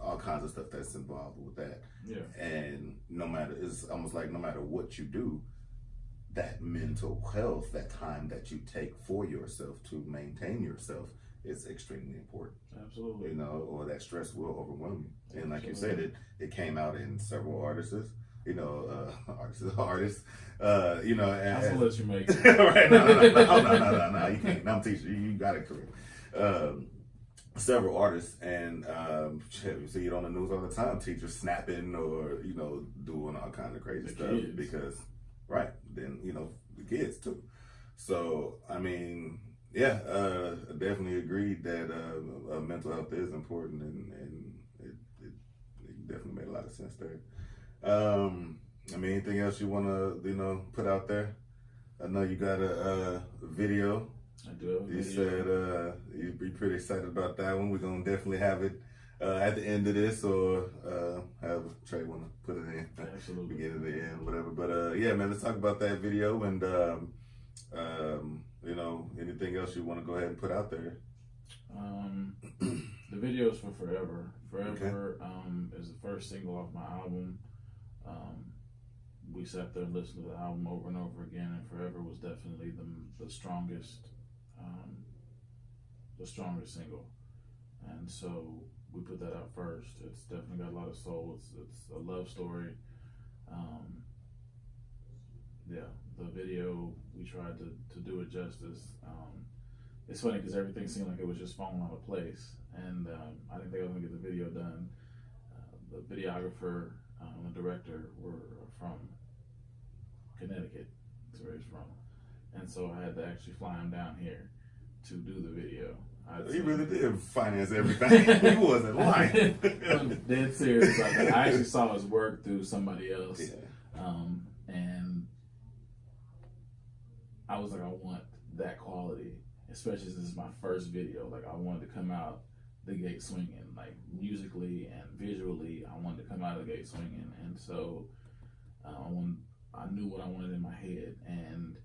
all kinds of stuff that's involved with that. Yeah. And it's almost like no matter what you do, that mental health, that time that you take for yourself to maintain yourself is extremely important. Absolutely. Or that stress will overwhelm you. And like you said, it came out in several artists, artists, and I'll let you make it. right, no, you can't. I'm teaching you got it correct. Several artists, and you see it on the news all the time, teachers snapping or doing all kinds of crazy stuff kids. Because then the kids too. So I mean, I definitely agreed that mental health is important, and it definitely made a lot of sense there. I mean, anything else you want to put out there? I know you got a video. I do have a You video. said you'd be pretty excited about that one. We're gonna definitely have it at the end of this, or have Trey want to put it in. Absolutely. Beginning to the end, whatever. But yeah, man, let's talk about that video, and anything else you want to go ahead and put out there. The video is for Forever. Forever is the first single off my album. We sat there and listened to the album over and over again, and Forever was definitely the strongest single. And so we put that out first. It's definitely got a lot of soul. It's a love story. The video, we tried to do it justice. It's funny because everything seemed like it was just falling out of place, and I didn't think I was gonna get the video done. The videographer and the director were from Connecticut. That's where he's from, and so I had to actually fly him down here to do the video. He really did finance everything. He wasn't lying. I'm dead serious about that. I actually saw his work through somebody else, Yeah. and I was like, I want that quality, especially since this is my first video. Like, I wanted to come out the gate swinging, like musically and visually. I wanted to come out of the gate swinging, and so I knew what I wanted in my head. And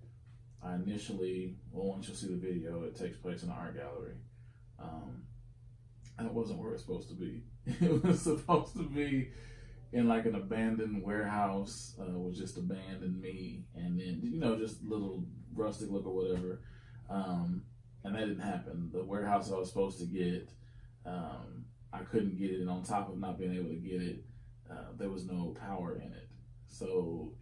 I initially, once you'll see the video, it takes place in an art gallery. And it wasn't where it's supposed to be. It was supposed to be in like an abandoned warehouse with just a band and me, and then just little rustic look or whatever. And that didn't happen. The warehouse I was supposed to get, I couldn't get it, and on top of not being able to get it, there was no power in it. So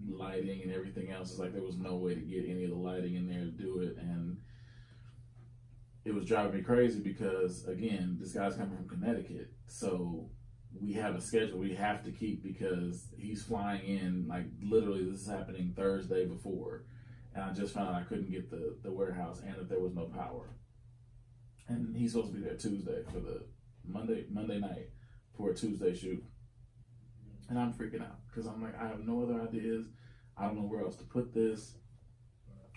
lighting and everything else is like there was no way to get any of the lighting in there to do it, and it was driving me crazy because, again, this guy's coming from Connecticut, so we have a schedule we have to keep because he's flying in, like, literally this is happening Thursday before, and I just found out I couldn't get the warehouse and that there was no power. And he's supposed to be there Tuesday for the Monday night for a Tuesday shoot. And I'm freaking out because I'm like, I have no other ideas. I don't know where else to put this.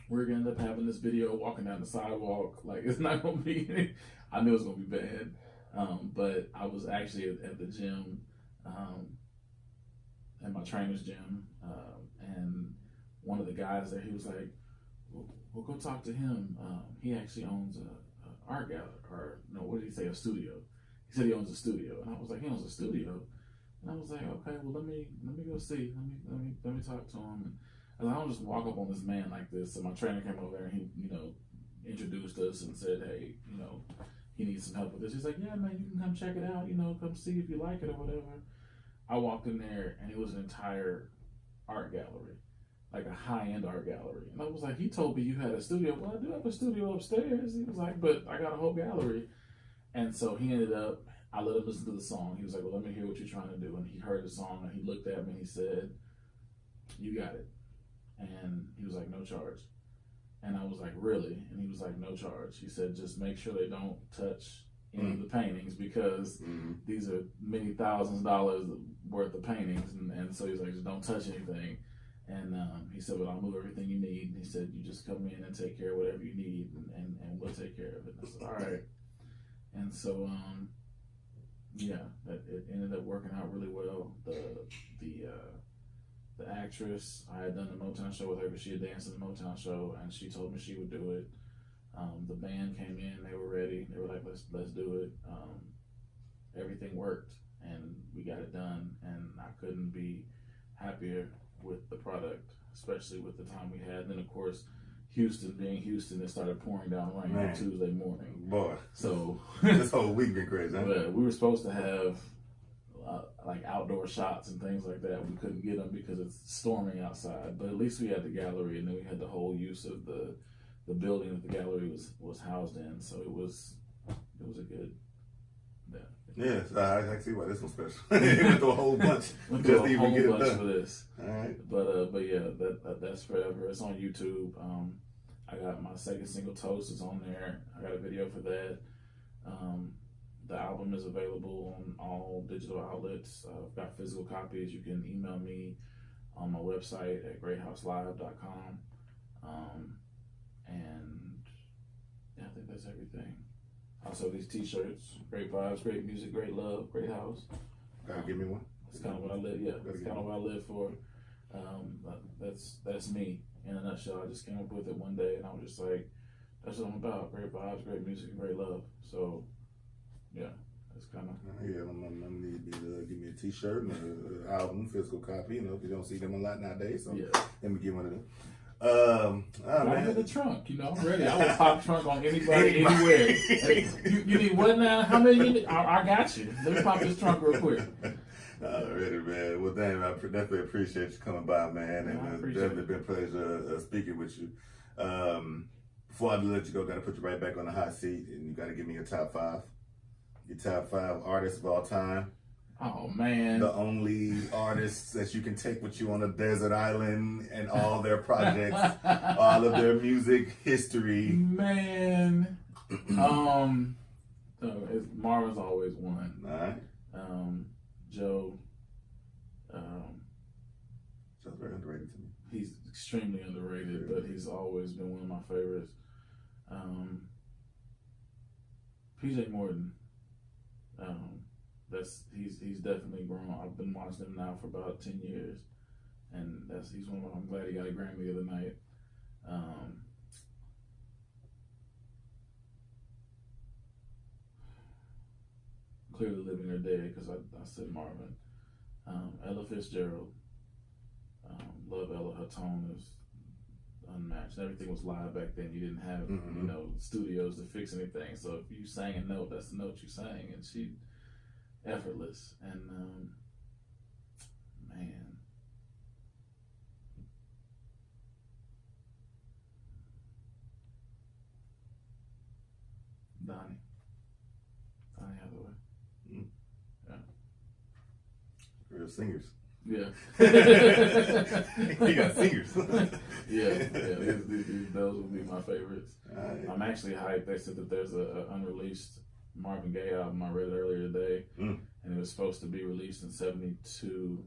We're gonna end up having this video walking down the sidewalk. Like, it's not gonna be. I knew it was gonna be bad. But I was actually at the gym, at my trainer's gym, and one of the guys there, he was like, "We'll go talk to him. He actually owns a art gallery, or no, what did he say? A studio." He said he owns a studio, and I was like, "He owns a studio," and I was like, "Okay, well let me go see. Let me talk to him." And I don't just walk up on this man like this. So my trainer came over there and he, introduced us and said, "Hey, he needs some help with this." He's like, "Yeah, man, you can come check it out. Come see if you like it or whatever." I walked in there and it was an entire art gallery, like a high-end art gallery. And I was like, "He told me you had a studio." "Well, I do have a studio upstairs." He was like, "But I got a whole gallery." And so he ended up, I let him listen to the song. He was like, "Well, let me hear what you're trying to do." And he heard the song and he looked at me and he said, "You got it." And he was like, "No charge." And I was like, "Really?" And he was like, "No charge." He said, "Just make sure they don't touch any of the paintings because these are many thousands of dollars worth of paintings." And so he's like, "Just don't touch anything." And he said, "Well, I'll move everything you need." And he said, "You just come in and take care of whatever you need and we'll take care of it." And I said, "All right." And so, it ended up working out really well. The actress, I had done the Motown show with her, but she had danced in the Motown show, and she told me she would do it. The band came in, they were ready. They were like, let's do it. Everything worked, and we got it done, and I couldn't be happier with the product, especially with the time we had. And then, of course, Houston being Houston, it started pouring down rain on Tuesday morning. Boy. So this whole week been crazy, huh? But we were supposed to have like outdoor shots and things like that. We couldn't get them because it's storming outside. But at least we had the gallery, and then we had the whole use of the building that the gallery was housed in. So it was a good. Yes, I see why this one's special. It went through a whole bunch just to even get it done. For this. All right. But yeah, that's forever. It's on YouTube. I got my second single, "Toast," is on there. I got a video for that. The album is available on all digital outlets. I've got physical copies. You can email me on my website at greathouselive.com. And yeah, I think that's everything. Also, these t-shirts: great vibes, great music, great love, great house. Gotta give me one. That's kind of what I live. Yeah, that's kind of what I live for. That's me in a nutshell. I just came up with it one day, and I was just like, "That's what I'm about: great vibes, great music, and great love." So, yeah, that's kind of. Yeah, I'm gonna need you to give me a t-shirt and an album, physical copy. You don't see them a lot nowadays, so let me get one of them. I'm in the trunk. I'm ready. I will pop trunk on anybody, anywhere. You need what now? How many you need? I got you. Let me pop this trunk real quick. Alrighty, man. Well, damn, I definitely appreciate you coming by, man. And it's definitely been a pleasure speaking with you. Before I let you go, got to put you right back on the hot seat, and you got to give me your top 5. Your top 5 artists of all time. Oh, man. The only artists that you can take with you on a desert island and all their projects, all of their music history. Man. Marvin's always one. All right. Joe. Joe's very underrated to me. He's extremely underrated, but he's always been one of my favorites. PJ Morton. He's definitely grown. I've been watching him now for about 10 years, and he's one of them. I'm glad he got a Grammy the other night. Clearly Living or Dead, because I said Marvin. Ella Fitzgerald. Love Ella. Her tone is unmatched. Everything was live back then. You didn't have studios to fix anything. So if you sang a note, that's the note you sang, and she effortless. And man, Donnie Hathaway. Yeah. Real singers. Yeah. You got singers. yeah. Those would be my favorites. I'm actually hyped. They said that there's a unreleased Marvin Gaye album. I read it earlier today, and it was supposed to be released in '72,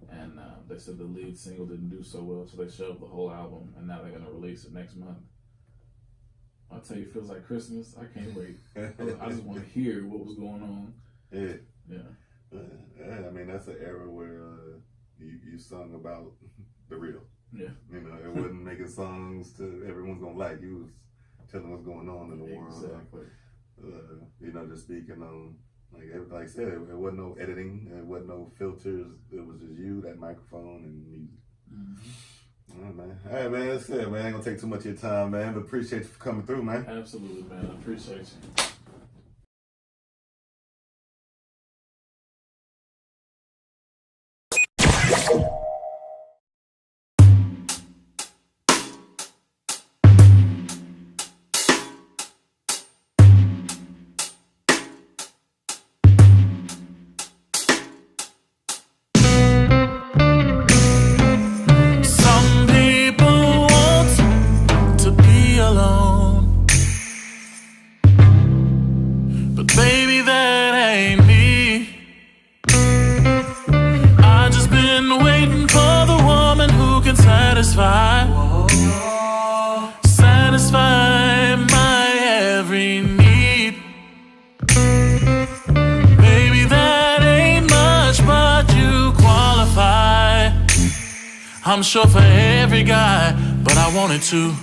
and they said the lead single didn't do so well, so they shelved the whole album, and now they're going to release it next month. I'll tell you, it feels like Christmas. I can't wait. I just want to hear what was going on. Yeah. Yeah. I mean, that's an era where you sung about the real. Yeah. You know, it wasn't making songs to everyone's gonna like. You was telling what's going on in the world. Exactly. You know, just speaking on, like I said, it wasn't no editing, it wasn't no filters. It was just you, that microphone, and music. Mm-hmm. All right, man. All right, man. That's it, man. I ain't gonna take too much of your time, man. But appreciate you for coming through, man. Absolutely, man. I appreciate you. Satisfy my every need. Baby, that ain't much, but you qualify. I'm sure for every guy, but I wanted to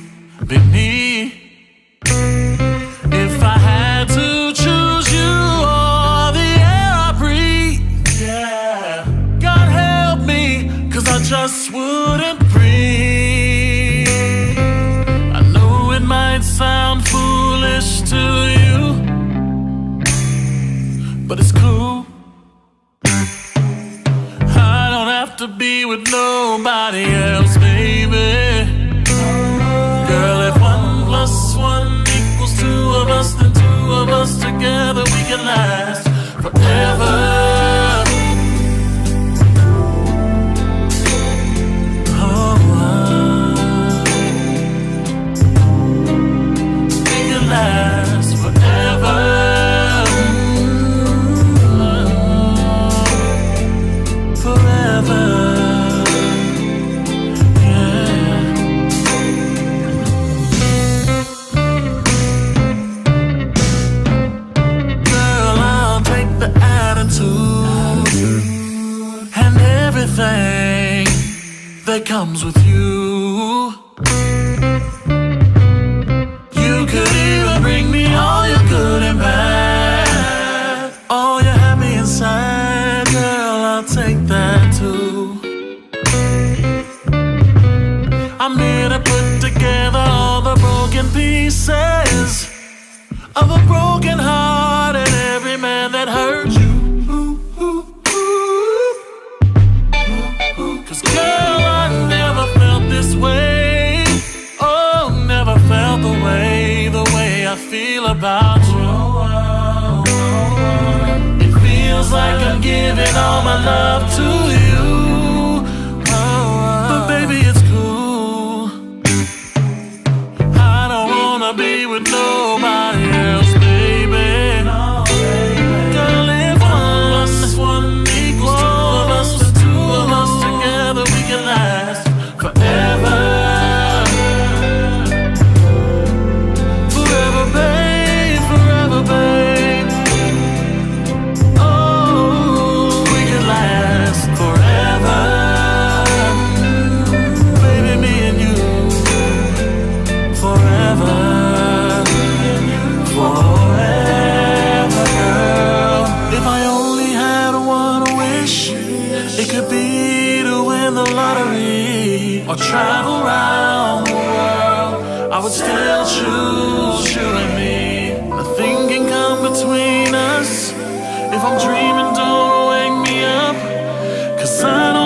be me. If I had to choose you or the air I breathe, yeah, God help me, 'cause I just wouldn't breathe. I know it might sound foolish to you, but it's cool. I don't have to be with nobody else, baby. Girl, if 1 + 1 equals 2 of us, then 2 of us together we can last forever. That comes with you. You could even bring me all your good and bad. All you're happy inside, girl, I'll take that too. I'm here to put together all the broken pieces of a broken heart and every man that hurt you. Girl, I never felt this way. Oh, never felt the way I feel about you. It feels like I'm giving all my love to you. But baby, it's cool. I don't wanna be with nobody else, baby. Girl, if 1 + 1 equals 2 of us, then 2 of us together we can last forever. Forever, babe, forever, babe. Oh, we can last forever. Baby, me and you, forever. Forever, girl. If I only had one wish, it could be to win the lottery or travel around the world. I would still choose you and me. Nothing can come between us. If I'm dreaming, don't wake me up, 'cause I don't